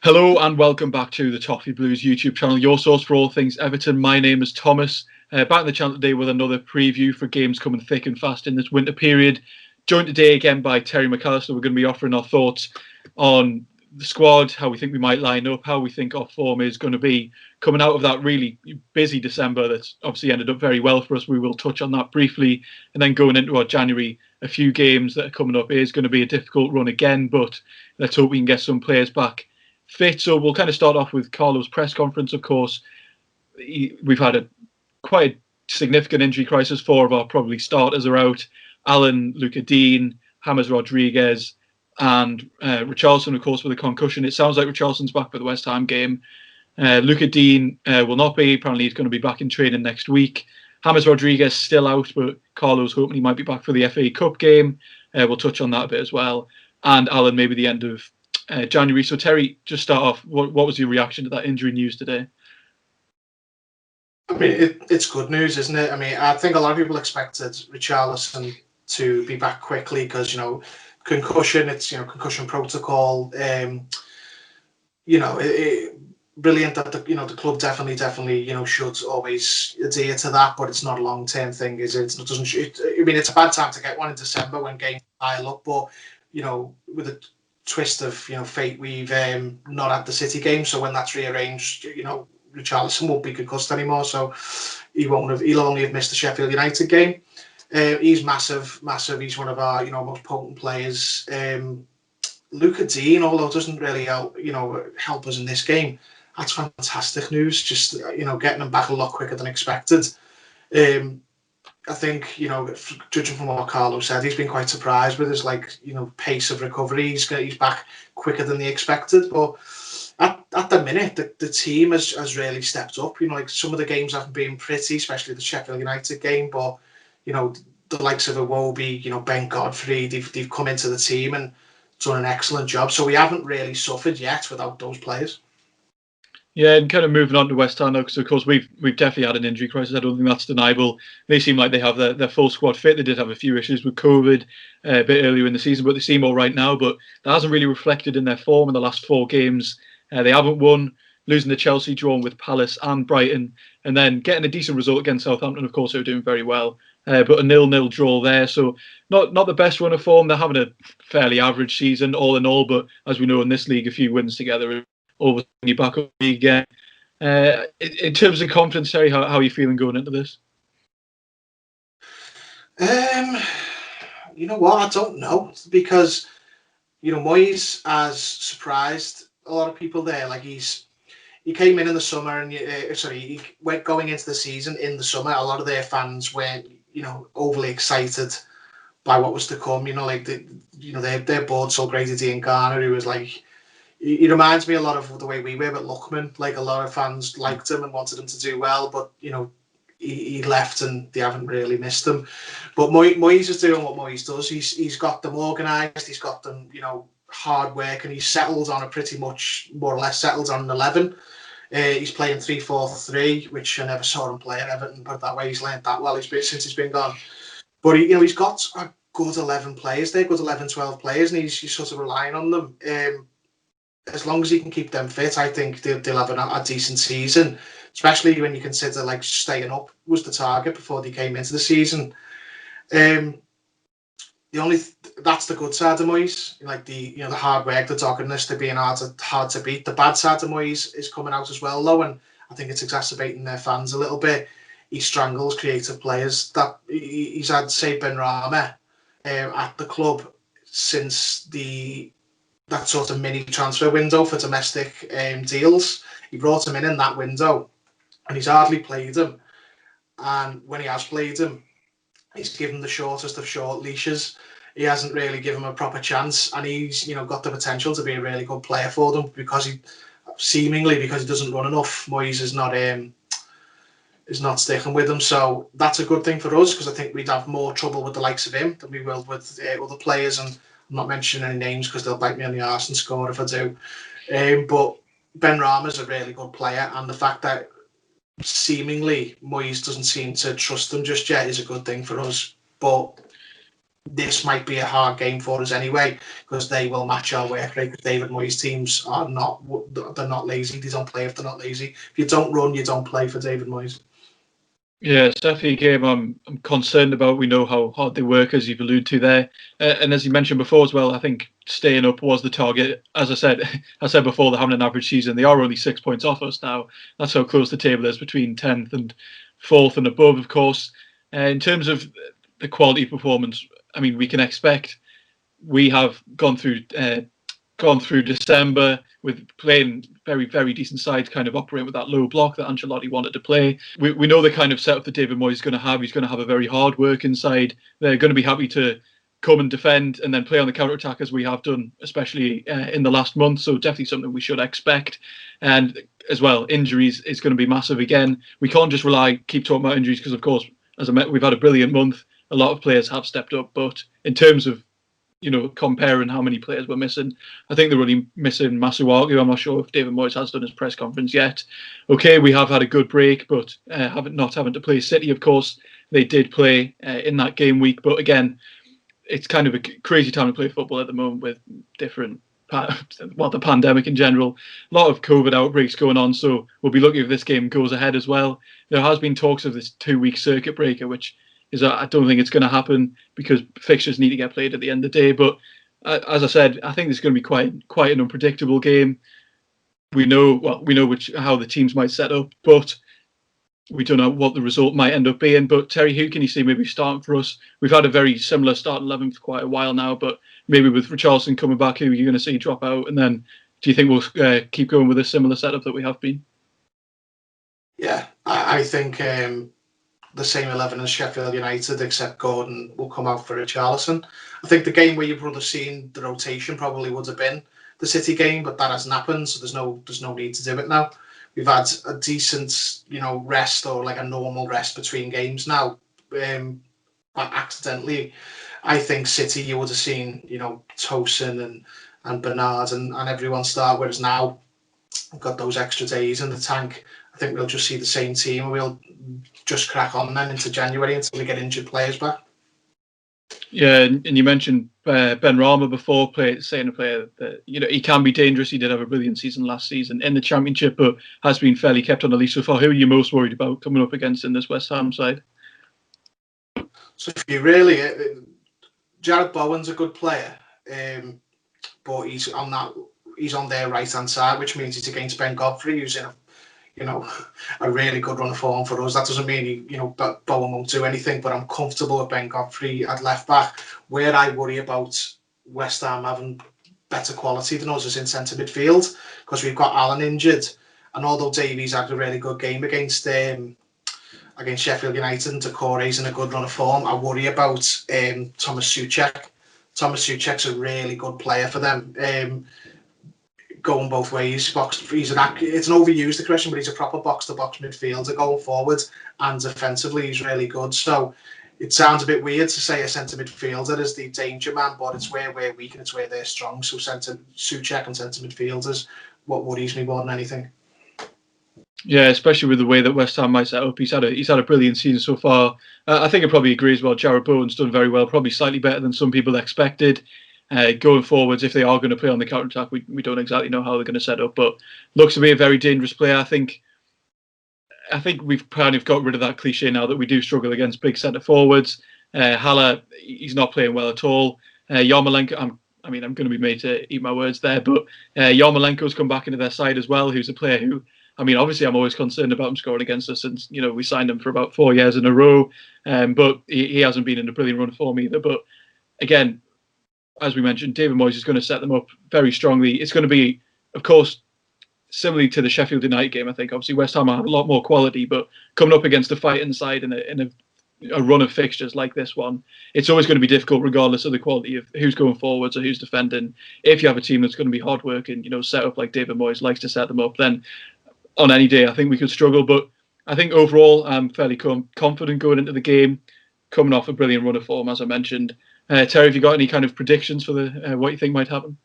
Hello and welcome back to the Toffee Blues YouTube channel, your source for all things Everton. My name is Thomas, back on the channel today with another preview for games coming thick and fast in this winter period. Joined today again by Terry McAllister. We're going to be offering our thoughts on the squad, how we think we might line up, how we think our form is going to be coming out of that really busy December that's obviously ended up very well for us. We will touch on that briefly, and then going into our January, a few games that are coming up. It is going to be a difficult run again, but let's hope we can get some players back fit. So we'll kind of start off with Carlo's press conference. Of course, we've had a quite significant injury crisis. Four of our probably starters are out. Allen, Luca Dean, James Rodriguez, and Richarlison, of course, with a concussion. It sounds like Richarlison's back for the West Ham game. Luca Dean will not be. Apparently, he's going to be back in training next week. James Rodriguez still out, but Carlo's hoping he might be back for the FA Cup game. We'll touch on that a bit as well. And Allen, maybe the end of January. So Terry, just start off. What was your reaction to that injury news today? I mean, it's good news, isn't it? I mean, I think a lot of people expected Richarlison to be back quickly because, concussion, it's, concussion protocol. Brilliant that the club definitely, should always adhere to that, but it's not a long-term thing, is it? It's a bad time to get one in December when games pile up, but, with a twist of, fate, we've not had the City game, so when that's rearranged, Richarlison won't be concussed anymore, so he'll only have missed the Sheffield United game. He's massive. He's one of our, most potent players. Luca Dean, although doesn't really help us in this game, that's fantastic news. Just getting him back a lot quicker than expected. I think judging from what Carlo said, he's been quite surprised with his pace of recovery. He's back quicker than they expected, but at the minute, the team has really stepped up. Some of the games haven't been pretty, especially the Sheffield United game. But the likes of Iwobi, Ben Godfrey, they've come into the team and done an excellent job. So we haven't really suffered yet without those players. Yeah, and kind of moving on to West Ham now, because of course we've definitely had an injury crisis. I don't think that's deniable. They seem like they have their full squad fit. They did have a few issues with COVID a bit earlier in the season, but they seem all right now. But that hasn't really reflected in their form in the last four games. They haven't won, losing to Chelsea, drawn with Palace and Brighton, and then getting a decent result against Southampton, of course, who are doing very well. But a 0-0 draw there, so not the best run of form. They're having a fairly average season all in all, but as we know in this league, a few wins together over you back up again. In terms of confidence, Terry, how are you feeling going into this? You know what? I don't know, because Moyes has surprised a lot of people there. He came in the summer, and he went going into the season in the summer. A lot of their fans weren't overly excited by what was to come. Their board sold Grady Dean Garner, who was he reminds me a lot of the way we were with Lookman. A lot of fans liked him and wanted him to do well, but he left and they haven't really missed him. But Moyes is doing what Moyes does. He's got them organised. He's got them hard work, and he's settled on more or less settled on an 11. He's playing 3-4-3, which I never saw him play at Everton, but that way he's learned that well since he's been gone. But he's got a good 11 players there, good 11, 12 players, and he's sort of relying on them. As long as he can keep them fit, I think they'll have a decent season, especially when you consider staying up was the target before they came into the season. That's the good side of Moyes, the hard work, the doggedness, the being hard to beat. The bad side of Moyes is coming out as well, though, and I think it's exacerbating their fans a little bit. He strangles creative players. That he's had, say, Benrahma at the club since that sort of mini transfer window for domestic deals. He brought him in that window, and he's hardly played him. And when he has played him, he's given the shortest of short leashes. He hasn't really given him a proper chance, and he's got the potential to be a really good player for them because he doesn't run enough. Moyes is not sticking with him, so that's a good thing for us because I think we'd have more trouble with the likes of him than we will with other players. And I'm not mentioning any names because they'll bite me on the arse and score if I do. But Benrahma's a really good player, and the fact that seemingly Moyes doesn't seem to trust him just yet is a good thing for us. But this might be a hard game for us anyway, because they will match our work rate. Because David Moyes' teams are they're not lazy. They don't play if they're not lazy. If you don't run, you don't play for David Moyes. Yeah, it's definitely a game I'm concerned about. We know how hard they work, as you've alluded to there, and as you mentioned before as well. I think staying up was the target. As I said, before, they're having an average season. They are only 6 points off us now. That's how close the table is between 10th and 4th and above. Of course, in terms of the quality performance, I mean, we can expect. We have gone through December with playing very, very decent sides, kind of operating with that low block that Ancelotti wanted to play. We know the kind of setup that David Moyes is going to have. He's going to have a very hard working side. They're going to be happy to come and defend and then play on the counter-attack as we have done, especially in the last month. So definitely something we should expect. And as well, injuries is going to be massive again. We can't just keep talking about injuries because, of course, as I met, we've had a brilliant month. A lot of players have stepped up, but in terms of comparing how many players we're missing, I think they're really missing Masuaku. I'm not sure if David Moyes has done his press conference yet. Okay, we have had a good break, but not having to play City, of course, they did play in that game week. But again, it's kind of a crazy time to play football at the moment with different, the pandemic in general. A lot of COVID outbreaks going on, so we'll be lucky if this game goes ahead as well. There has been talks of this 2-week circuit breaker, which I don't think it's going to happen because fixtures need to get played at the end of the day. But as I said, I think it's going to be quite an unpredictable game. We know how the teams might set up, but we don't know what the result might end up being. But Terry, who can you see maybe starting for us? We've had a very similar starting 11 for quite a while now, but maybe with Richarlison coming back, who are you going to see drop out? And then do you think we'll keep going with a similar setup that we have been? Yeah, I think the same 11 as Sheffield United, except Gordon will come out for Richarlison. I think the game where you would have seen the rotation probably would have been the City game, but that hasn't happened, so there's no need to do it now. We've had a decent, rest, or like a normal rest between games now. Accidentally, I think City, you would have seen, Tosin and Bernard and everyone start, whereas now we've got those extra days in the tank. I think we'll just see the same team, and we'll just crack on then into January until we get injured players back. Yeah, and you mentioned Ben Rama before, saying a player that he can be dangerous. He did have a brilliant season last season in the Championship, but has been fairly kept on the leash so far. Who are you most worried about coming up against in this West Ham side? So if you really, Jared Bowen's a good player, but he's on their right hand side, which means he's against Ben Godfrey, who's in a really good run of form for us. That doesn't mean Bowen won't do anything, but I'm comfortable with Ben Godfrey at left back. Where I worry about West Ham having better quality than us is in centre midfield, because we've got Allen injured, and although Davies had a really good game against Sheffield United and Decore's in a good run of form, I worry about Thomas Souček. Thomas Souček's a really good player for them. Going both ways, it's an overused expression, but he's a proper box-to-box midfielder going forward, and defensively he's really good. So it sounds a bit weird to say a centre midfielder is the danger man, but it's where we're weak and it's where they're strong. So Souček and centre midfielders, what worries me more than anything. Yeah, especially with the way that West Ham might set up. He's had a brilliant season so far. I think I probably agree as well. Jared Bowen's done very well, probably slightly better than some people expected. Going forwards, if they are going to play on the counter-attack, we don't exactly know how they're going to set up, but looks to be a very dangerous player. I think we've kind of got rid of that cliche now that we do struggle against big centre forwards. Haller, he's not playing well at all. Yarmolenko, I'm going to be made to eat my words there, but Yarmolenko's come back into their side as well, who's a player who, obviously I'm always concerned about him scoring against us since, we signed him for about 4 years in a row, but he hasn't been in a brilliant run of form either. But again, as we mentioned, David Moyes is going to set them up very strongly. It's going to be, of course, similarly to the Sheffield United game. I think obviously West Ham have a lot more quality, but coming up against a fighting side in a run of fixtures like this one, it's always going to be difficult regardless of the quality of who's going forwards or who's defending. If you have a team that's going to be hard working, set up like David Moyes likes to set them up, then on any day I think we could struggle. But I think overall I'm fairly confident going into the game, coming off a brilliant run of form, as I mentioned. Terry, have you got any kind of predictions for what you think might happen?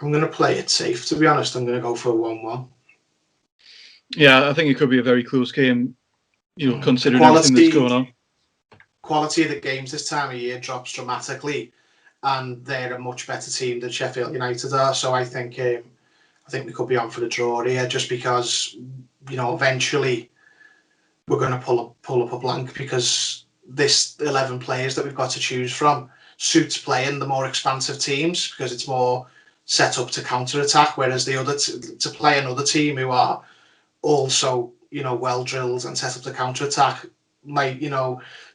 I'm going to play it safe, to be honest. I'm going to go for a 1-1. Yeah, I think it could be a very close game, considering everything that's going on. quality of the games this time of year drops dramatically, and they're a much better team than Sheffield United are. So I think we could be on for the draw here, just because eventually we're going to pull up a blank, because this 11 players that we've got to choose from suits playing the more expansive teams, because it's more set up to counter attack, whereas the other to play another team who are also well drilled and set up to counter attack might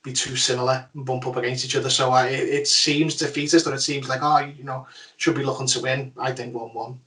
be too similar and bump up against each other. So it seems defeatist, or it seems like should be looking to win. I think 1-1.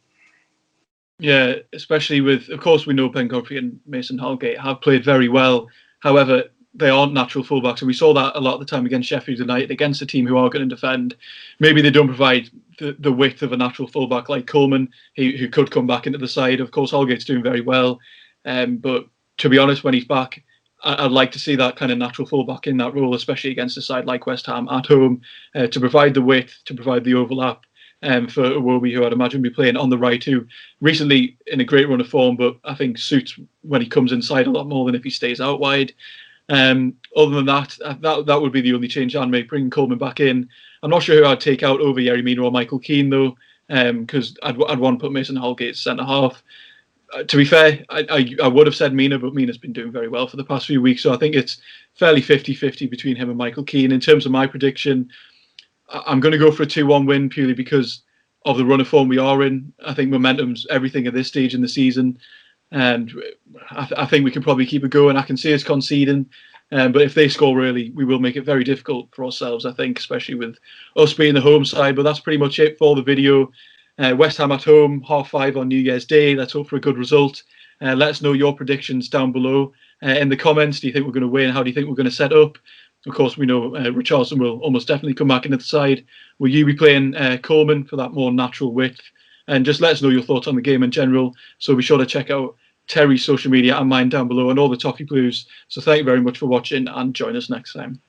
Yeah, especially with, of course, we know Ben Godfrey and Mason Holgate have played very well. However, they aren't natural fullbacks, and we saw that a lot of the time against Sheffield United, against a team who are going to defend. Maybe they don't provide the width of a natural fullback like Coleman, who could come back into the side. Of course, Holgate's doing very well, but to be honest, when he's back, I'd like to see that kind of natural fullback in that role, especially against a side like West Ham at home, to provide the width, to provide the overlap. For Iwobi, who I'd imagine be playing on the right, who recently in a great run of form, but I think suits when he comes inside a lot more than if he stays out wide. Other than that, that would be the only change I'd make, bringing Coleman back in. I'm not sure who I'd take out over Yerry Mina or Michael Keane, though, because I'd want to put Mason Holgate centre-half. To be fair, I would have said Mina, but Mina's been doing very well for the past few weeks, so I think it's fairly 50-50 between him and Michael Keane. In terms of my prediction, I'm going to go for a 2-1 win, purely because of the run of form we are in. I think momentum's everything at this stage in the season, and I think we can probably keep it going. I can see us conceding, but if they score early, we will make it very difficult for ourselves, I think, especially with us being the home side. But that's pretty much it for the video. West Ham at home, 5:30 on New Year's Day. Let's hope for a good result. Let us know your predictions down below in the comments. Do you think we're going to win? How do you think we're going to set up? Of course, we know Richarlison will almost definitely come back into the side. Will you be playing Coleman for that more natural width? And just let us know your thoughts on the game in general. So be sure to check out Terry's social media and mine down below, and all the Toffee Blues. So thank you very much for watching, and join us next time.